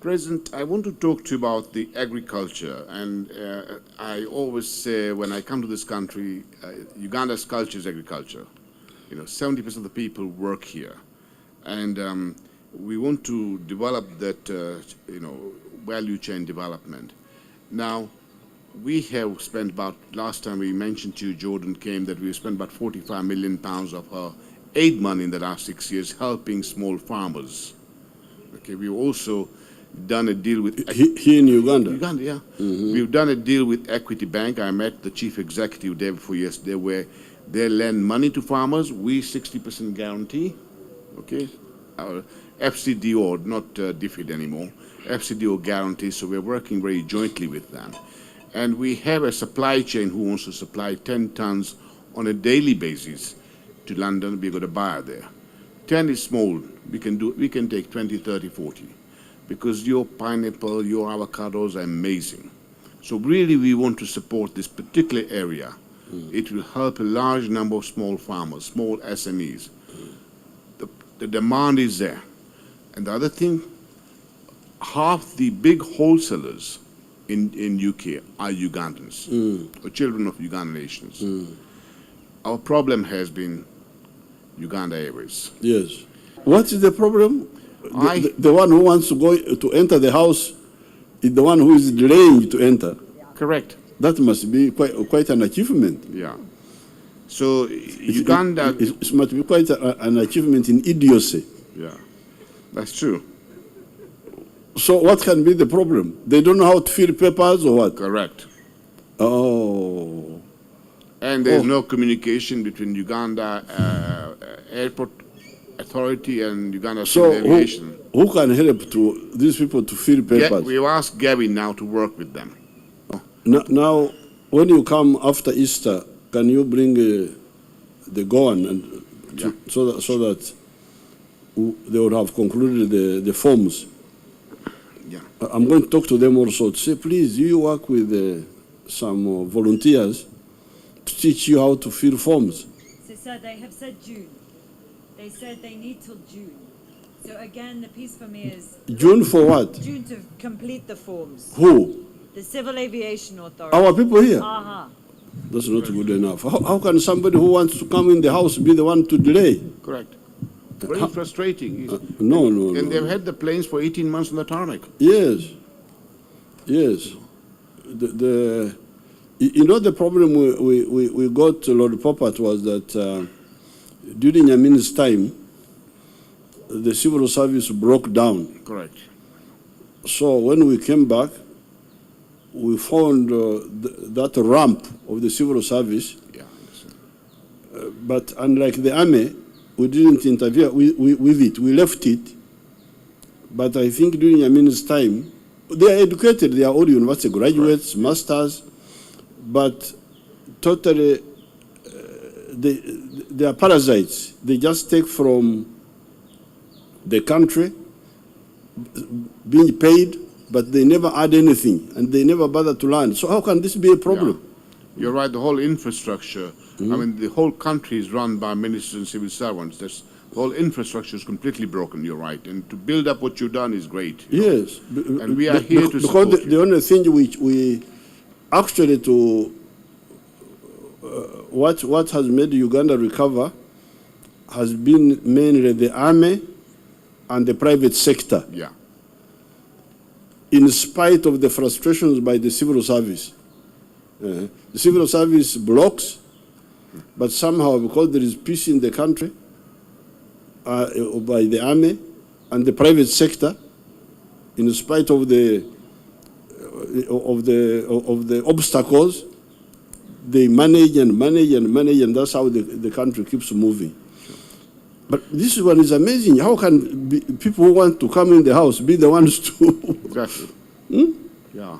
President, I want to talk to you about the agriculture. And I always say when I come to this country, Uganda's culture is agriculture. 70% of the people work here. And we want to develop that, value chain development. Now, we have spent about, last time we mentioned to you, Jordan came, that we spent about 45 million pounds of our aid money in the last 6 years helping small farmers. Okay, we've also done a deal with... Here in Uganda? Uganda, yeah. We've done a deal with Equity Bank. I met the chief executive day before yesterday, where they lend money to farmers. We 60% guarantee, okay? Our FCDO, not DFID anymore, FCDO guarantee, so we're working very jointly with them. And we have a supply chain who wants to supply 10 tons on a daily basis to London. We've got a buyer there. 10 is small. We can take 20, 30, 40. Because your pineapple, your avocados are amazing. So really we want to support this particular area. It will help a large number of small farmers, small SMEs. The demand is there. And the other thing, half the big wholesalers in UK are Ugandans, or children of Ugandan nations. Our problem has been Uganda Airways. Yes. What is the problem? The one who wants to go to enter the house is the one who is delaying to enter. Correct. That must be quite an achievement. Yeah. So Uganda... It must be quite an achievement in idiocy. Yeah, that's true. So what can be the problem? They don't know how to fill papers or what? Correct. Oh. And there's no communication between Uganda Airport Authority and Uganda Civil Aviation. Who can help to these people to fill papers? We've asked Gavin now to work with them. Now, when you come after Easter, can you bring the Goan and so that they would have concluded the forms? Yeah. I'm going to talk to them also to say, please, you work with some volunteers to teach you how to fill forms. So, sir, they have said June. They said they need till June. So again, the piece for me is... June for what? June to complete the forms. Who? The Civil Aviation Authority. Our people here? Uh-huh. That's not good enough. How can somebody who wants to come in the house be the one to delay? Correct. Very frustrating. No. And they've had the planes for 18 months on the tarmac. Yes. Yes. The problem we got, Lord Popat, was that during Amin's time, the civil service broke down. Correct. So when we came back, we found that ramp of the civil service. Yeah, but unlike the army, we didn't interfere with it. We left it. But I think during Amin's time, they are educated. They are all university graduates, masters, but totally they are parasites. They just take from the country, being paid, but they never add anything, and they never bother to learn. So how can this be a problem? Yeah. You're right, the whole infrastructure, I mean, the whole country is run by ministers and civil servants. The whole infrastructure is completely broken, you're right. And to build up what you've done is great. Yes. And we are here to support because the only thing which we actually what has made Uganda recover has been mainly the army and the private sector. Yeah. In spite of the frustrations by the civil service. The civil service blocks, but somehow, because there is peace in the country, by the army and the private sector, in spite of the obstacles, they manage, and that's how the country keeps moving. But this one is amazing. How can people who want to come in the house be the ones to... Exactly. Yeah.